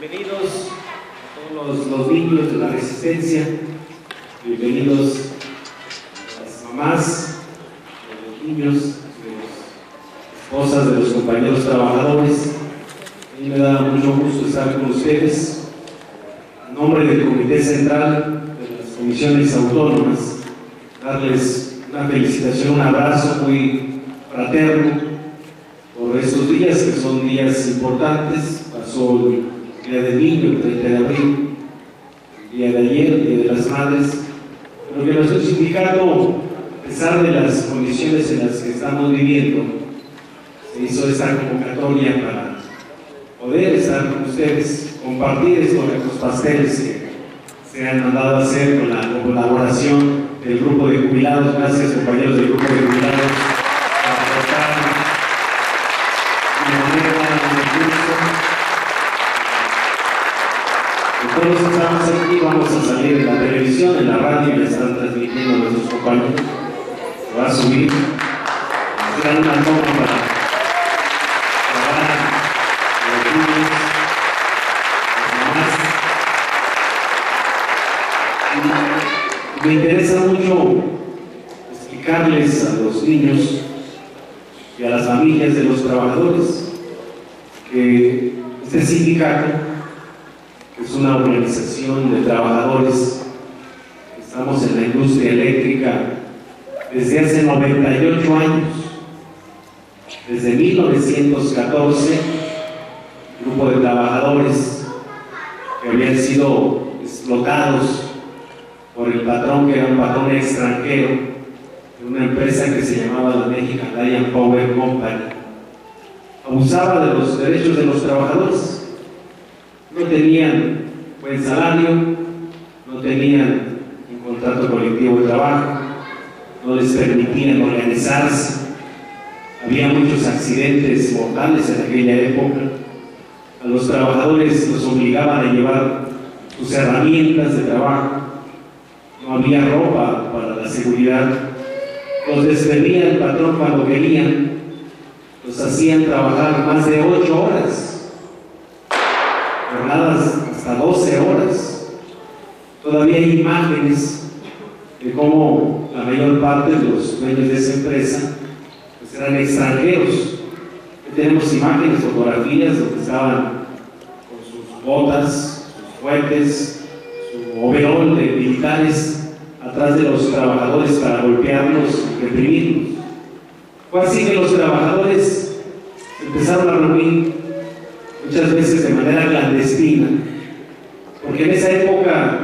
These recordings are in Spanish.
Bienvenidos a todos los niños de la Resistencia, bienvenidos a las mamás, a los niños, a las esposas de los compañeros trabajadores. A mí me da mucho gusto estar con ustedes. En nombre del Comité Central de las Comisiones Autónomas, darles una felicitación, un abrazo muy fraterno por estos días que son días importantes. Pasó el Día del Niño, el 30 de abril, el día de ayer, el Día de las Madres, pero que nuestro sindicato, a pesar de las condiciones en las que estamos viviendo, se hizo esta convocatoria para poder estar con ustedes, compartir estos pasteles que se han mandado a hacer con la colaboración del grupo de jubilados. Gracias, compañeros del grupo de jubilados, por aportar una moneda, un recurso. Todos estamos aquí, vamos a salir en la televisión, en la radio, y la están transmitiendo nuestros compañeros. Se va a subir, será una toma para los niños, las mamás. Me interesa mucho explicarles a los niños y a las familias de los trabajadores que este sindicato es una organización de trabajadores. Estamos en la industria eléctrica desde hace 98 años. Desde 1914, un grupo de trabajadores que habían sido explotados por el patrón, que era un patrón extranjero, de una empresa que se llamaba la Mexican Lion Power Company, abusaba de los derechos de los trabajadores. No tenían buen salario, no tenían un contrato colectivo de trabajo, no les permitían organizarse, había muchos accidentes mortales en aquella época. A los trabajadores los obligaban a llevar sus herramientas de trabajo, no había ropa para la seguridad, los despedía el patrón cuando querían, los hacían trabajar más de 8 horas. Jornadas hasta 12 horas. Todavía hay imágenes de cómo la mayor parte de los dueños de esa empresa pues eran extranjeros. Tenemos imágenes, fotografías donde estaban con sus botas, sus fuetes, su overol de militares atrás de los trabajadores para golpearlos y reprimirlos. Fue así que los trabajadores empezaron a reunir muchas veces de manera clandestina, porque en esa época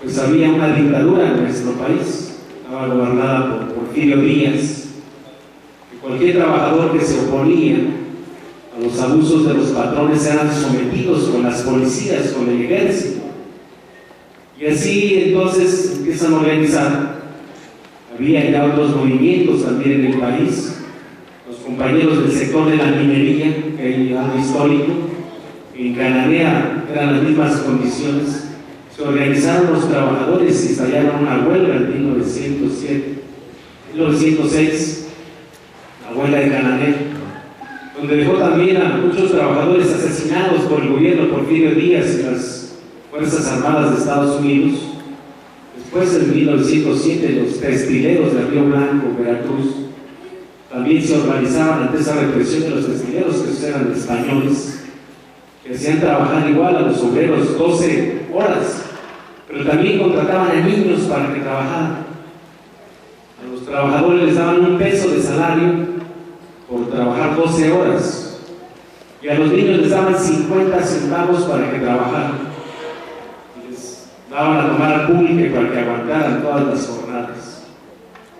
pues había una dictadura en nuestro país, estaba gobernada por Porfirio Díaz, y cualquier trabajador que se oponía a los abusos de los patrones eran sometidos con las policías, con el ejército. Y así entonces empiezan a organizar. Había ya otros movimientos también en el país. Los compañeros del sector de la minería, que hay algo histórico, en Cananea eran las mismas condiciones. Se organizaron los trabajadores y estallaron una huelga en 1906, la huelga de Cananea, donde dejó también a muchos trabajadores asesinados por el gobierno Porfirio Díaz y las Fuerzas Armadas de Estados Unidos. Después, en 1907, los textileros de Río Blanco, Veracruz, también se organizaban ante esa represión de los textileros, que eran españoles, que hacían trabajar igual a los obreros 12 horas, pero también contrataban a niños para que trabajaran. A los trabajadores les daban $1 de salario por trabajar 12 horas, y a los niños les daban 50 centavos para que trabajaran. Y les daban a tomar pública para que aguantaran todas las jornadas.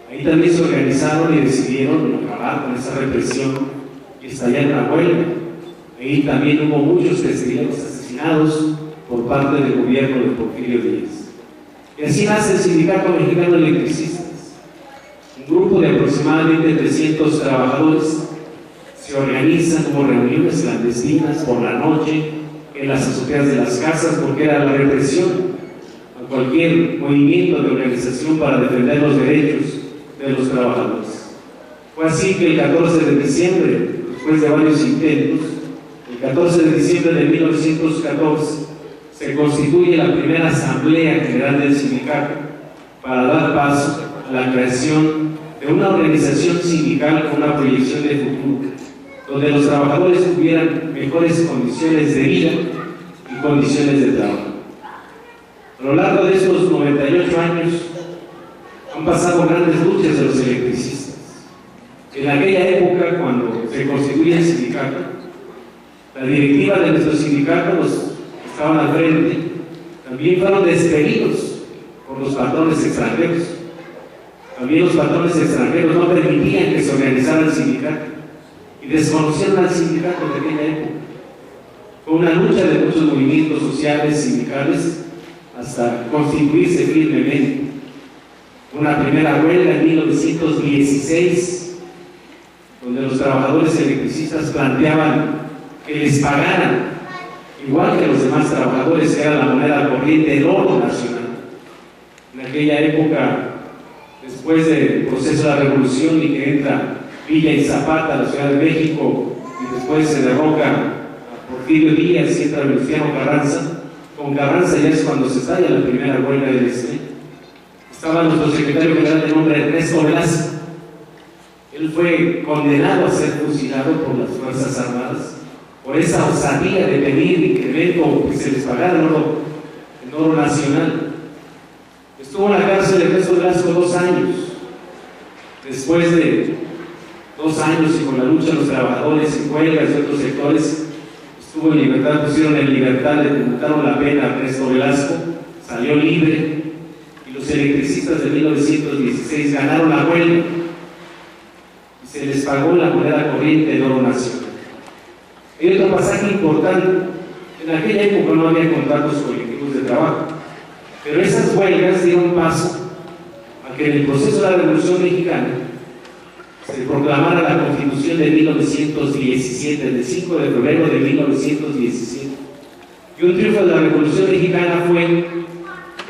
Ahí también se organizaron y decidieron acabar con esa represión y estallar una huelga. Ahí también hubo muchos textileros asesinados por parte del gobierno de Porfirio Díaz. Y así nace el Sindicato Mexicano de Electricistas. Un grupo de aproximadamente 300 trabajadores se organizan como reuniones clandestinas por la noche en las azoteas de las casas, porque era la represión a cualquier movimiento de organización para defender los derechos de los trabajadores. Fue así que el 14 de diciembre, después de varios intentos, el 14 de diciembre de 1914 se constituye la primera Asamblea General del Sindicato para dar paso a la creación de una organización sindical con una proyección de futuro, donde los trabajadores tuvieran mejores condiciones de vida y condiciones de trabajo. A lo largo de estos 98 años han pasado grandes luchas de los electricistas. En aquella época, cuando se constituye el sindicato, la directiva de nuestro sindicato, los que estaban al frente, también fueron despedidos por los patrones extranjeros. También los patrones extranjeros no permitían que se organizara el sindicato y desconocieron al sindicato de aquella época. Fue una lucha de muchos movimientos sociales, sindicales, hasta constituirse firmemente. Una primera huelga en 1916, donde los trabajadores electricistas planteaban que les pagaran, igual que los demás trabajadores, que era la moneda corriente, el oro nacional. En aquella época, después del proceso de la revolución y que entra Villa y Zapata a la Ciudad de México, y después se derroca a Porfirio Díaz y entra Venustiano Carranza, con Carranza ya es cuando se estalla la primera huelga del Este. Estaba nuestro secretario general de nombre Ernesto Velasco. Él fue condenado a ser fusilado por las Fuerzas Armadas por esa osadía de pedir incremento, que se les pagara el oro nacional. Estuvo en la cárcel Ernesto Velasco 2 años. Después de 2 años y con la lucha de los trabajadores y huelgas de otros sectores, estuvo en libertad, pusieron en libertad, le conmutaron la pena a Ernesto Velasco, salió libre, y los electricistas de 1916 ganaron la huelga y se les pagó la moneda corriente del oro nacional. Hay otro pasaje importante. En aquella época no había contratos colectivos de trabajo, pero esas huelgas dieron paso a que en el proceso de la Revolución Mexicana se proclamara la Constitución de 1917, el 5 de febrero de 1917. Y un triunfo de la Revolución Mexicana fue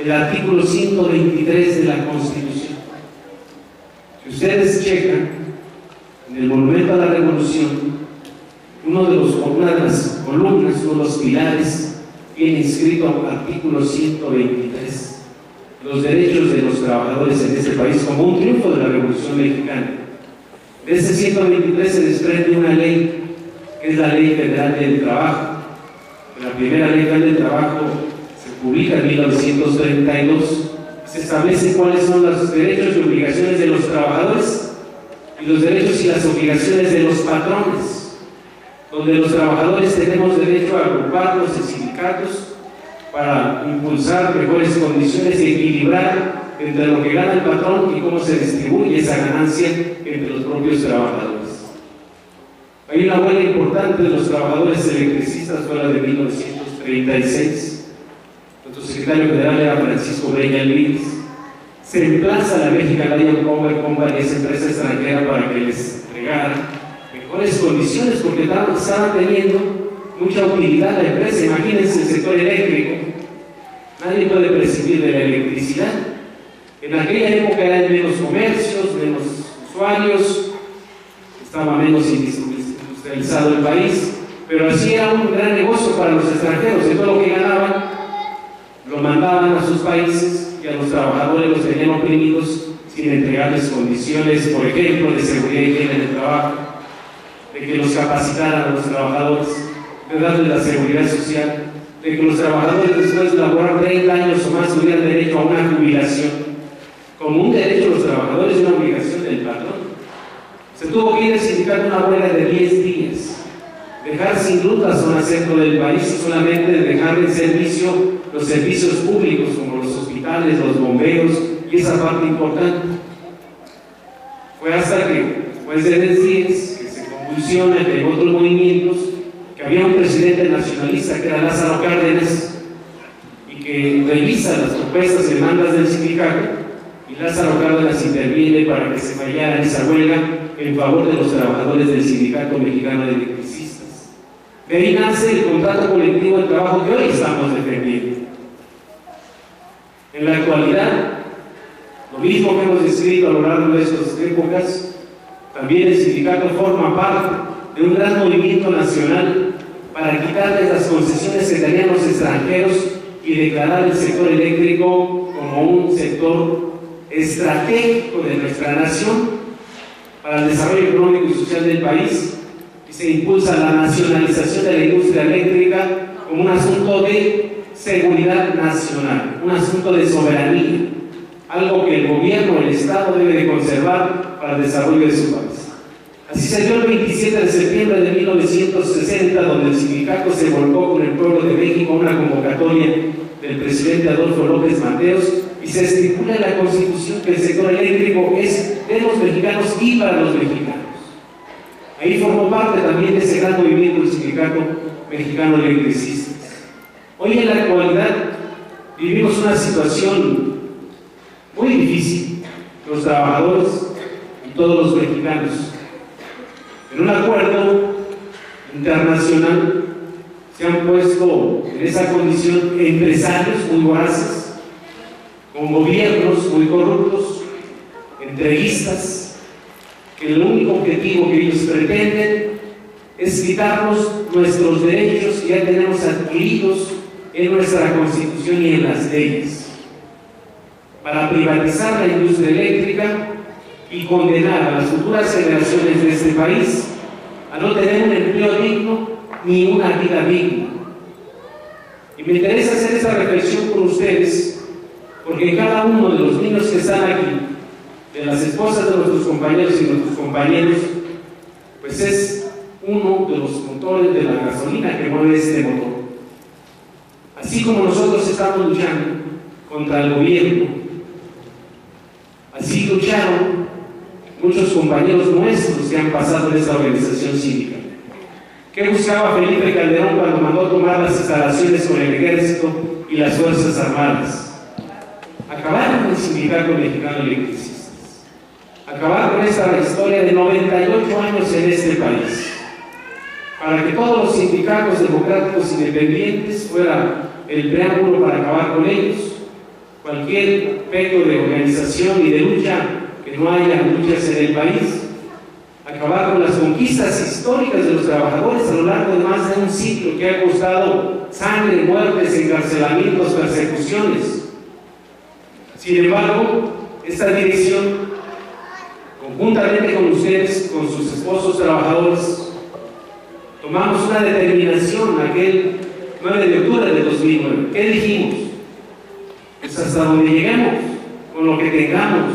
el artículo 123 de la Constitución. Si ustedes checan, en el Monumento a la Revolución, una de las columnas, uno de los pilares, tiene inscrito artículo 123, los derechos de los trabajadores en este país, como un triunfo de la Revolución Mexicana. De ese 123 se desprende una ley, que es la Ley Federal del Trabajo. La primera Ley Federal del Trabajo se publica en 1932. Se establece cuáles son los derechos y obligaciones de los trabajadores y los derechos y las obligaciones de los patrones, donde los trabajadores tenemos derecho a agruparnos en sindicatos para impulsar mejores condiciones y equilibrar entre lo que gana el patrón y cómo se distribuye esa ganancia entre los propios trabajadores. Hay una huelga importante de los trabajadores electricistas, fue la de 1936. Nuestro secretario general era Francisco Breña Luis. Se emplaza la Mexican Lion Company, esa empresa extranjera, para que les entregara mejores condiciones, porque estaban teniendo mucha utilidad la empresa. Imagínense el sector eléctrico, nadie puede prescindir de la electricidad. En aquella época eran menos comercios, menos usuarios, estaba menos industrializado el país, pero así era un gran negocio para los extranjeros. Y todo lo que ganaban lo mandaban a sus países y a los trabajadores los tenían oprimidos sin entregarles condiciones, por ejemplo, de seguridad y higiene de trabajo, de que los capacitaran a los trabajadores, de darles la seguridad social, de que los trabajadores después de laborar 30 años o más tuvieran derecho a una jubilación, como un derecho de los trabajadores y una obligación del patrón. Se tuvo que ir al sindicato una huelga de 10 días, dejar sin luz la zona centro del país y solamente dejar en servicio los servicios públicos como los hospitales, los bomberos y esa parte importante. Fue hasta que después de 10 días que se convulsiona entre otros movimientos, que había un presidente nacionalista que era Lázaro Cárdenas y que revisa las propuestas y demandas del sindicato, y Lázaro Cárdenas interviene para que se fallara esa huelga en favor de los trabajadores del Sindicato Mexicano de Electricistas. De ahí nace el contrato colectivo de trabajo que hoy estamos defendiendo. En la actualidad, lo mismo que hemos descrito a lo largo de estas épocas, también el sindicato forma parte de un gran movimiento nacional para quitarles las concesiones que tenían los extranjeros y declarar el sector eléctrico como un sector estratégico de nuestra nación para el desarrollo económico y social del país, y se impulsa la nacionalización de la industria eléctrica como un asunto de seguridad nacional, un asunto de soberanía, algo que el gobierno, el Estado debe de conservar para el desarrollo de su país. Así se dio el 27 de septiembre de 1960, donde el sindicato se volcó con el pueblo de México a una convocatoria del presidente Adolfo López Mateos, y se estipula en la Constitución que el sector eléctrico es de los mexicanos y para los mexicanos. Ahí formó parte también de ese gran movimiento del Sindicato Mexicano de Electricistas. Hoy en la actualidad vivimos una situación muy difícil, los trabajadores y todos los mexicanos. En un acuerdo internacional se han puesto en esa condición empresarios muy voraces, con gobiernos muy corruptos, entreguistas, que el único objetivo que ellos pretenden es quitarnos nuestros derechos que ya tenemos adquiridos en nuestra Constitución y en las leyes, para privatizar la industria eléctrica y condenar a las futuras generaciones de este país a no tener un empleo digno ni una vida digna. Y me interesa hacer esta reflexión con ustedes, porque cada uno de los niños que están aquí, de las esposas de nuestros compañeros y nuestros compañeros, pues es uno de los motores de la gasolina que mueve este motor. Así como nosotros estamos luchando contra el gobierno, así lucharon muchos compañeros nuestros que han pasado en esta organización cívica. ¿Qué buscaba Felipe Calderón cuando mandó tomar las instalaciones con el Ejército y las Fuerzas Armadas? Acabar con el Sindicato Mexicano de Electricistas, acabar con esta historia de 98 años en este país, para que todos los sindicatos democráticos independientes fuera el preámbulo para acabar con ellos. Cualquier aspecto de organización y de lucha, que no haya luchas en el país, acabar con las conquistas históricas de los trabajadores a lo largo de más de un siglo, que ha costado sangre, muertes, encarcelamientos, persecuciones. Sin embargo, esta dirección, conjuntamente con ustedes, con sus esposos trabajadores, tomamos una determinación aquel 9 de octubre de 2009. ¿Qué dijimos? Pues hasta donde lleguemos, con lo que tengamos,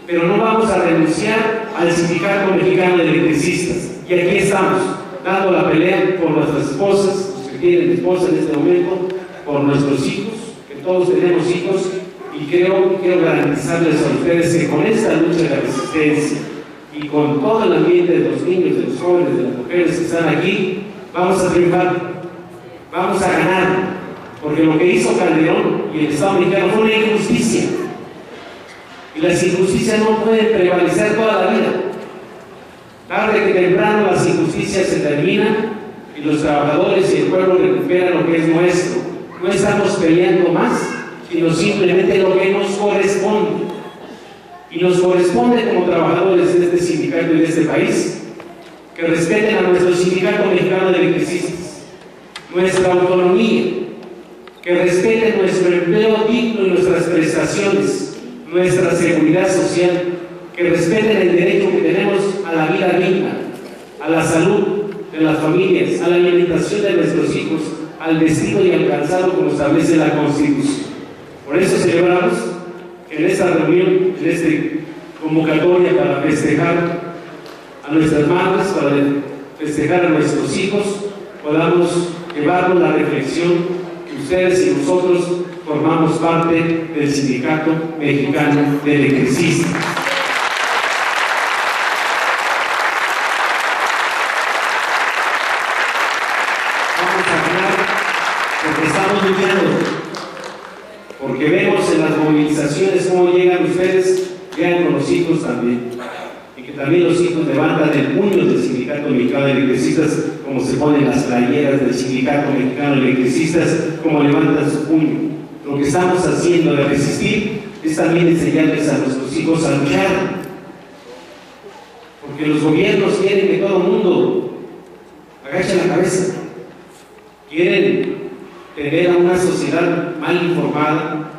pero no vamos a renunciar al Sindicato Mexicano de Electricistas. Y aquí estamos, dando la pelea por nuestras esposas, los que tienen esposa en este momento, por nuestros hijos, que todos tenemos hijos. Y quiero garantizarles a ustedes que con esta lucha de la resistencia y con todo el ambiente de los niños, de los jóvenes, de las mujeres que están aquí, vamos a triunfar, vamos a ganar, porque lo que hizo Calderón y el Estado mexicano fue una injusticia, y las injusticias no pueden prevalecer toda la vida. Tarde que temprano las injusticias se terminan y los trabajadores y el pueblo recuperan lo que es nuestro. No estamos peleando más, sino simplemente lo que nos corresponde. Y nos corresponde como trabajadores de este sindicato y de este país que respeten a nuestro Sindicato Mexicano de Electricistas, nuestra autonomía, que respeten nuestro empleo digno y nuestras prestaciones, nuestra seguridad social, que respeten el derecho que tenemos a la vida digna, a la salud de las familias, a la alimentación de nuestros hijos, al destino y al calzado como establece la Constitución. Por eso celebramos que en esta reunión, en esta convocatoria para festejar a nuestras madres, para festejar a nuestros hijos, podamos llevarnos la reflexión que ustedes y nosotros formamos parte del Sindicato Mexicano de Electricistas. Vamos a ganar porque estamos luchando, porque vemos en las movilizaciones cómo llegan ustedes, llegan con los hijos también, y que también los hijos levantan el puño del Sindicato Mexicano de Electricistas, como se ponen las playeras del Sindicato Mexicano de Electricistas, como levantan su puño. Lo que estamos haciendo de resistir es también enseñarles a nuestros hijos a luchar, porque los gobiernos quieren que todo el mundo agache la cabeza, tener a una sociedad mal informada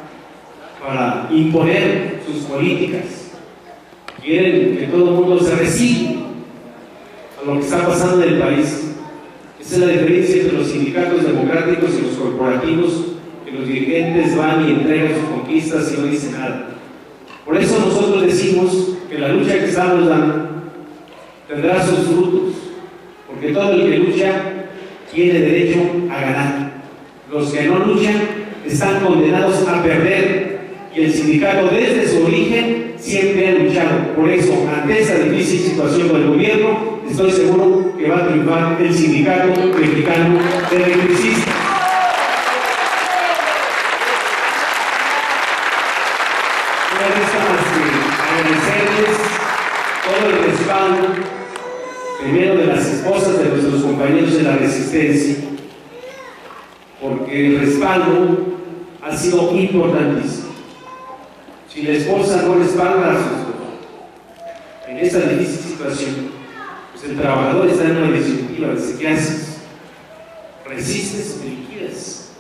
para imponer sus políticas. Quieren que todo el mundo se resigne a lo que está pasando en el país. Esa es la diferencia entre los sindicatos democráticos y los corporativos, que los dirigentes van y entregan sus conquistas y no dicen nada. Por eso nosotros decimos que la lucha que estamos dando tendrá sus frutos, porque todo el que lucha tiene derecho a ganar. Los que no luchan están condenados a perder, y el sindicato desde su origen siempre ha luchado. Por eso, ante esta difícil situación del gobierno, estoy seguro que va a triunfar el Sindicato Mexicano de Electricistas. No me resta más que agradecerles todo el respaldo, primero de las esposas de nuestros compañeros de la Resistencia, porque el respaldo ha sido importantísimo. Si la esposa no respalda a su esposo en esta difícil situación, pues el trabajador está en una disyuntiva. Dice: ¿qué haces? ¿Resistes o te liquidas?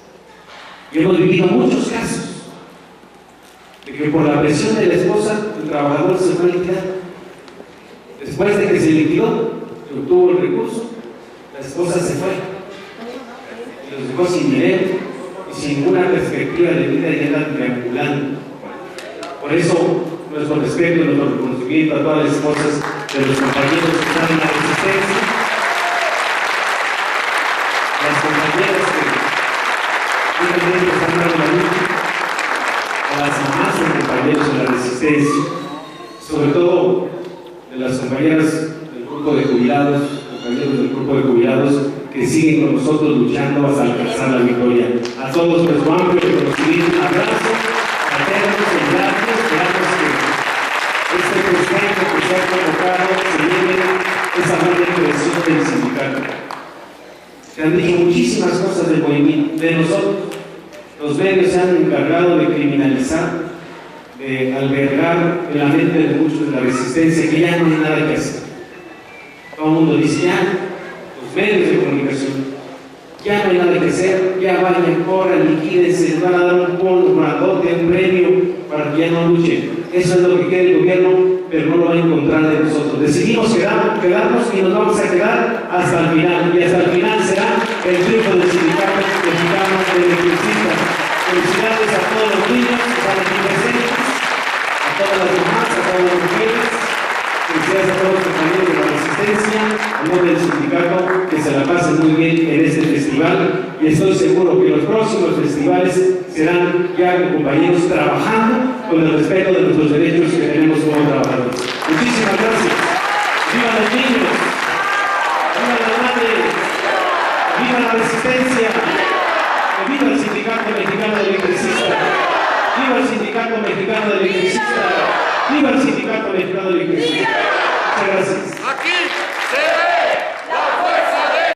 Y hemos vivido muchos casos de que por la presión de la esposa el trabajador se fue a liquidar. Después de que se liquidó, que obtuvo el recurso, la esposa se fue y los dejó sin dinero y sin ninguna perspectiva de vida, y andan triangulando. Por eso, nuestro respeto y nuestro reconocimiento a todas las esposas de los compañeros que están en la Resistencia, las compañeras que realmente están dando la lucha, a las mamás de compañeros de la Resistencia, sobre todo de las compañeras del grupo de jubilados, compañeros del grupo de jubilados que siguen con nosotros luchando hasta alcanzar la victoria. A todos nuestro amplio y reconocimiento, abrazo, fraternos y gracias. Esperamos que este festejo que se ha convocado se lleve esa buena impresión del sindicato. Se han dicho muchísimas cosas del movimiento, de nosotros. Los medios se han encargado de criminalizar, de albergar en la mente de muchos de la Resistencia que ya no hay nada que hacer. Todo el mundo dice: ya, los medios de comunicación, ya no hay nada que hacer, ya vayan, corran, liquídense, les van a dar un bono, un grandote, un premio para que ya no luchen. Eso es lo que quiere el gobierno, pero no lo va a encontrar de nosotros. Decidimos quedarnos y nos vamos a quedar hasta el final, y hasta el final será el triunfo del Sindicato Mexicano de Electricistas. Felicidades a todos los niños que están aquí presentes, a todas las mamás, a todas las mujeres. Felicidades a todos los compañeros de la Resistencia, a nombre del sindicato, que se la pasen muy bien en este festival, y estoy seguro que los próximos festivales serán ya con compañeros trabajando con el respeto de nuestros derechos que tenemos como trabajadores. Muchísimas gracias. ¡Viva los niños! ¡Viva la madre! ¡Viva la Resistencia! ¡Viva el Sindicato Mexicano de Electricistas! ¡Viva el Sindicato Mexicano de Electricistas! ¡Viva el Sindicato Mexicano de Electricistas! Muchas gracias.